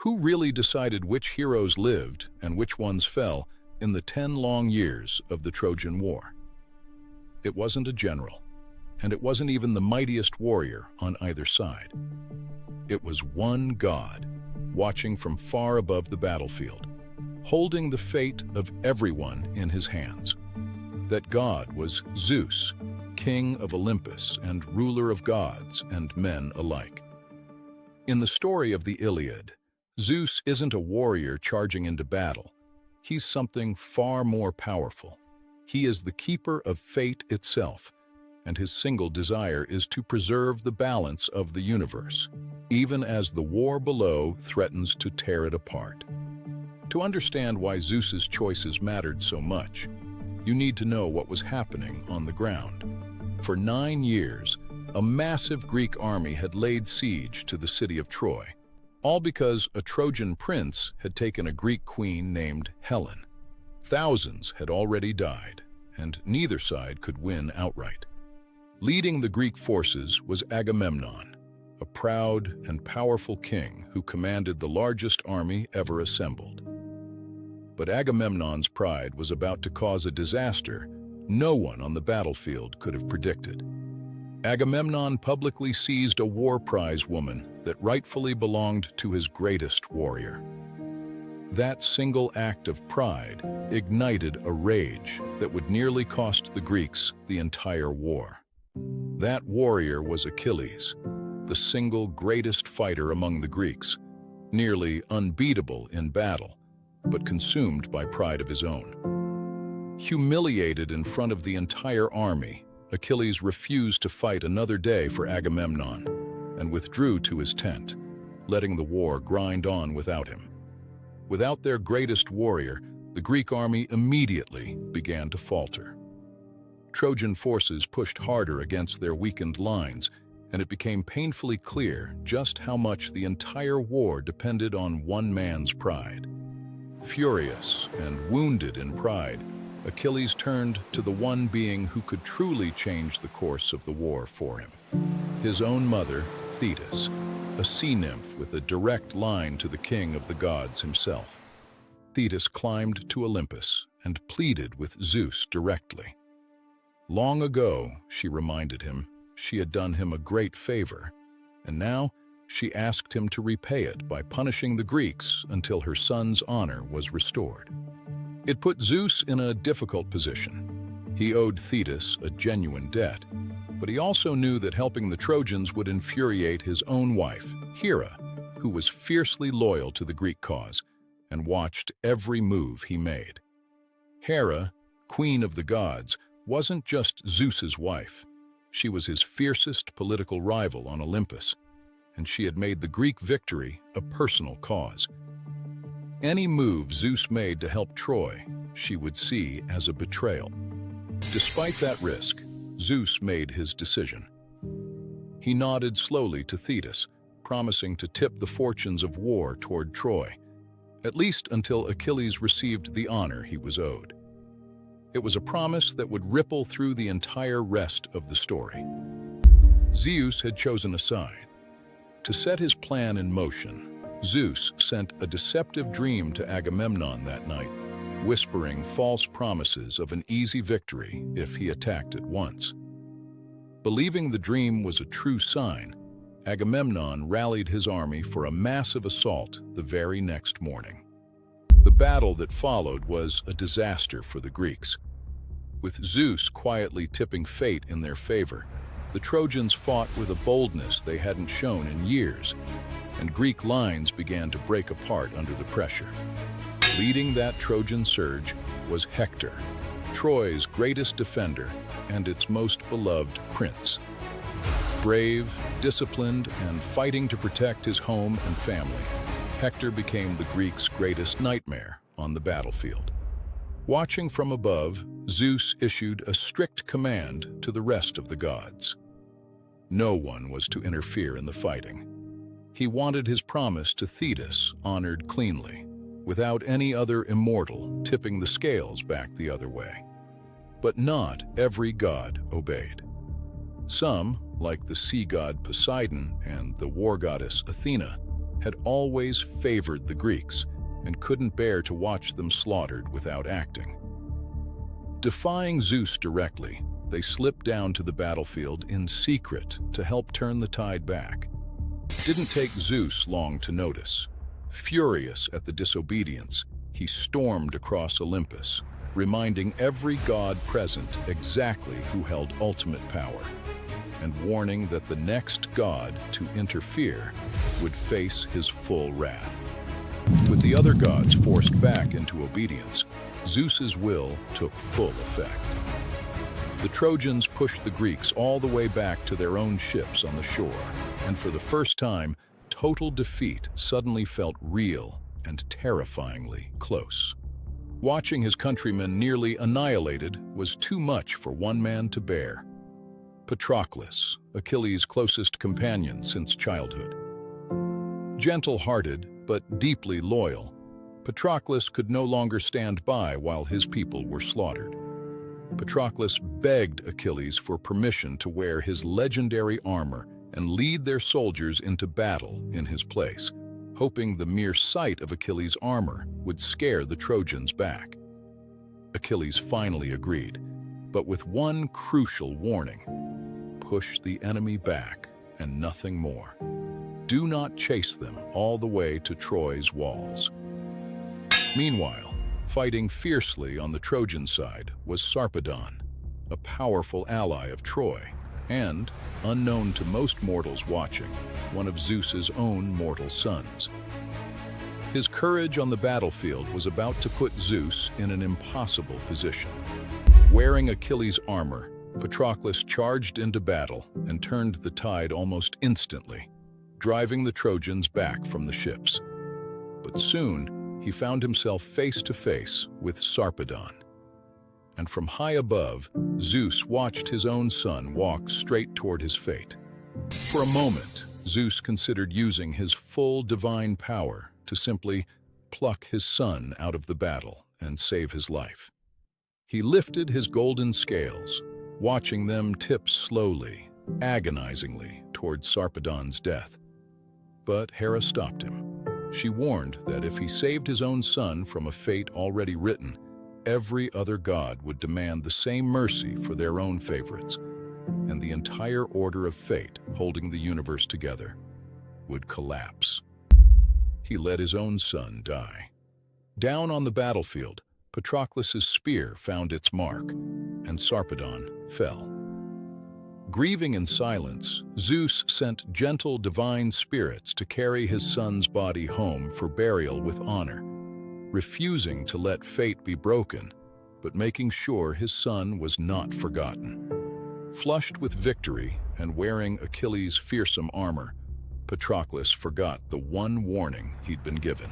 Who really decided which heroes lived and which ones fell in the 10 long years of the Trojan War? It wasn't a general, and it wasn't even the mightiest warrior on either side. It was one God, watching from far above the battlefield, holding the fate of everyone in his hands. That God was Zeus, king of Olympus and ruler of gods and men alike. In the story of the Iliad, Zeus isn't a warrior charging into battle. He's something far more powerful. He is the keeper of fate itself, and his single desire is to preserve the balance of the universe, even as the war below threatens to tear it apart. To understand why Zeus's choices mattered so much, you need to know what was happening on the ground. For 9 years, a massive Greek army had laid siege to the city of Troy, all because a Trojan prince had taken a Greek queen named Helen. Thousands had already died, and neither side could win outright. Leading the Greek forces was Agamemnon, a proud and powerful king who commanded the largest army ever assembled. But Agamemnon's pride was about to cause a disaster no one on the battlefield could have predicted. Agamemnon publicly seized a war prize woman that rightfully belonged to his greatest warrior. That single act of pride ignited a rage that would nearly cost the Greeks the entire war. That warrior was Achilles, the single greatest fighter among the Greeks, nearly unbeatable in battle, but consumed by pride of his own. Humiliated in front of the entire army, Achilles refused to fight another day for Agamemnon and withdrew to his tent, letting the war grind on without him. Without their greatest warrior, the Greek army immediately began to falter. Trojan forces pushed harder against their weakened lines, and it became painfully clear just how much the entire war depended on one man's pride. Furious and wounded in pride, Achilles turned to the one being who could truly change the course of the war for him. His own mother, Thetis, a sea nymph with a direct line to the king of the gods himself. Thetis climbed to Olympus and pleaded with Zeus directly. Long ago, she reminded him, she had done him a great favor, and now she asked him to repay it by punishing the Greeks until her son's honor was restored. It put Zeus in a difficult position. He owed Thetis a genuine debt, but he also knew that helping the Trojans would infuriate his own wife, Hera, who was fiercely loyal to the Greek cause and watched every move he made. Hera, queen of the gods, wasn't just Zeus's wife. She was his fiercest political rival on Olympus, and she had made the Greek victory a personal cause. Any move Zeus made to help Troy, she would see as a betrayal. Despite that risk, Zeus made his decision. He nodded slowly to Thetis, promising to tip the fortunes of war toward Troy, at least until Achilles received the honor he was owed. It was a promise that would ripple through the entire rest of the story. Zeus had chosen a side. To set his plan in motion, Zeus sent a deceptive dream to Agamemnon that night, whispering false promises of an easy victory if he attacked at once. Believing the dream was a true sign, Agamemnon rallied his army for a massive assault the very next morning. The battle that followed was a disaster for the Greeks. With Zeus quietly tipping fate in their favor, the Trojans fought with a boldness they hadn't shown in years, and Greek lines began to break apart under the pressure. Leading that Trojan surge was Hector, Troy's greatest defender and its most beloved prince. Brave, disciplined, and fighting to protect his home and family, Hector became the Greeks' greatest nightmare on the battlefield. Watching from above, Zeus issued a strict command to the rest of the gods. No one was to interfere in the fighting. He wanted his promise to Thetis honored cleanly, without any other immortal tipping the scales back the other way. But not every god obeyed. Some, like the sea god Poseidon and the war goddess Athena, had always favored the Greeks and couldn't bear to watch them slaughtered without acting. Defying Zeus directly, they slipped down to the battlefield in secret to help turn the tide back. It didn't take Zeus long to notice. Furious at the disobedience, he stormed across Olympus, reminding every god present exactly who held ultimate power, and warning that the next god to interfere would face his full wrath. With the other gods forced back into obedience, Zeus's will took full effect. The Trojans pushed the Greeks all the way back to their own ships on the shore, and for the first time, total defeat suddenly felt real and terrifyingly close. Watching his countrymen nearly annihilated was too much for one man to bear. Patroclus, Achilles' closest companion since childhood. Gentle-hearted but deeply loyal, Patroclus could no longer stand by while his people were slaughtered. Patroclus begged Achilles for permission to wear his legendary armor and lead their soldiers into battle in his place, hoping the mere sight of Achilles' armor would scare the Trojans back. Achilles finally agreed, but with one crucial warning: push the enemy back and nothing more. Do not chase them all the way to Troy's walls. Meanwhile, fighting fiercely on the Trojan side was Sarpedon, a powerful ally of Troy, and, unknown to most mortals watching, one of Zeus's own mortal sons. His courage on the battlefield was about to put Zeus in an impossible position. Wearing Achilles' armor, Patroclus charged into battle and turned the tide almost instantly, driving the Trojans back from the ships. But soon, he found himself face to face with Sarpedon. And from high above, Zeus watched his own son walk straight toward his fate. For a moment, Zeus considered using his full divine power to simply pluck his son out of the battle and save his life. He lifted his golden scales, watching them tip slowly, agonizingly toward Sarpedon's death. But Hera stopped him. She warned that if he saved his own son from a fate already written, every other god would demand the same mercy for their own favorites, and the entire order of fate holding the universe together would collapse. He let his own son die. Down on the battlefield, Patroclus's spear found its mark, and Sarpedon fell. Grieving in silence, Zeus sent gentle divine spirits to carry his son's body home for burial with honor, refusing to let fate be broken, but making sure his son was not forgotten. Flushed with victory and wearing Achilles' fearsome armor, Patroclus forgot the one warning he'd been given.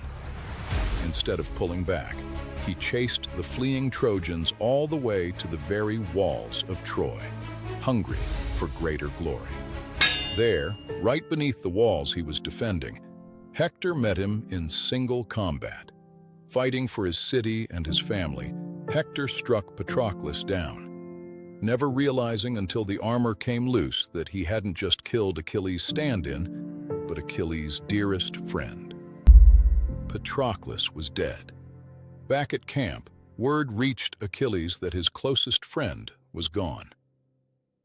Instead of pulling back, he chased the fleeing Trojans all the way to the very walls of Troy, hungry for greater glory. There, right beneath the walls he was defending, Hector met him in single combat. Fighting for his city and his family, Hector struck Patroclus down, never realizing until the armor came loose that he hadn't just killed Achilles' stand-in, but Achilles' dearest friend. Patroclus was dead. Back at camp, word reached Achilles that his closest friend was gone.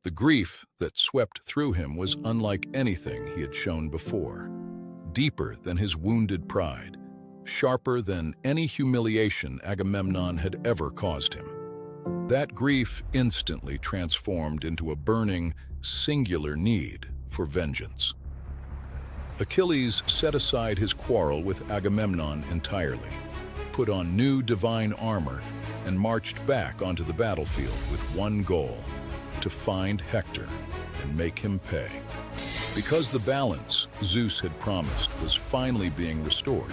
The grief that swept through him was unlike anything he had shown before, deeper than his wounded pride, sharper than any humiliation Agamemnon had ever caused him. That grief instantly transformed into a burning, singular need for vengeance. Achilles set aside his quarrel with Agamemnon entirely, put on new divine armor, and marched back onto the battlefield with one goal: to find Hector and make him pay. Because the balance Zeus had promised was finally being restored,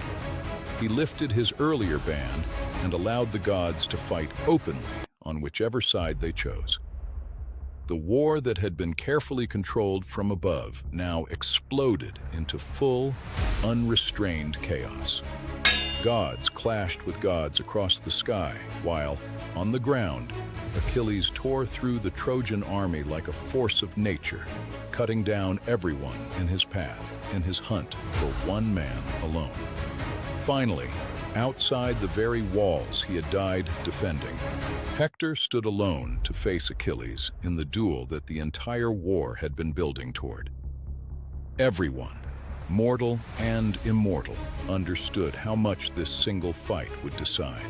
he lifted his earlier ban and allowed the gods to fight openly on whichever side they chose. The war that had been carefully controlled from above now exploded into full, unrestrained chaos. Gods clashed with gods across the sky, while, On the ground, Achilles tore through the Trojan army like a force of nature, cutting down everyone in his path in his hunt for one man alone. Finally, outside the very walls he had died defending, Hector stood alone to face Achilles in the duel that the entire war had been building toward. Everyone, mortal and immortal, understood how much this single fight would decide.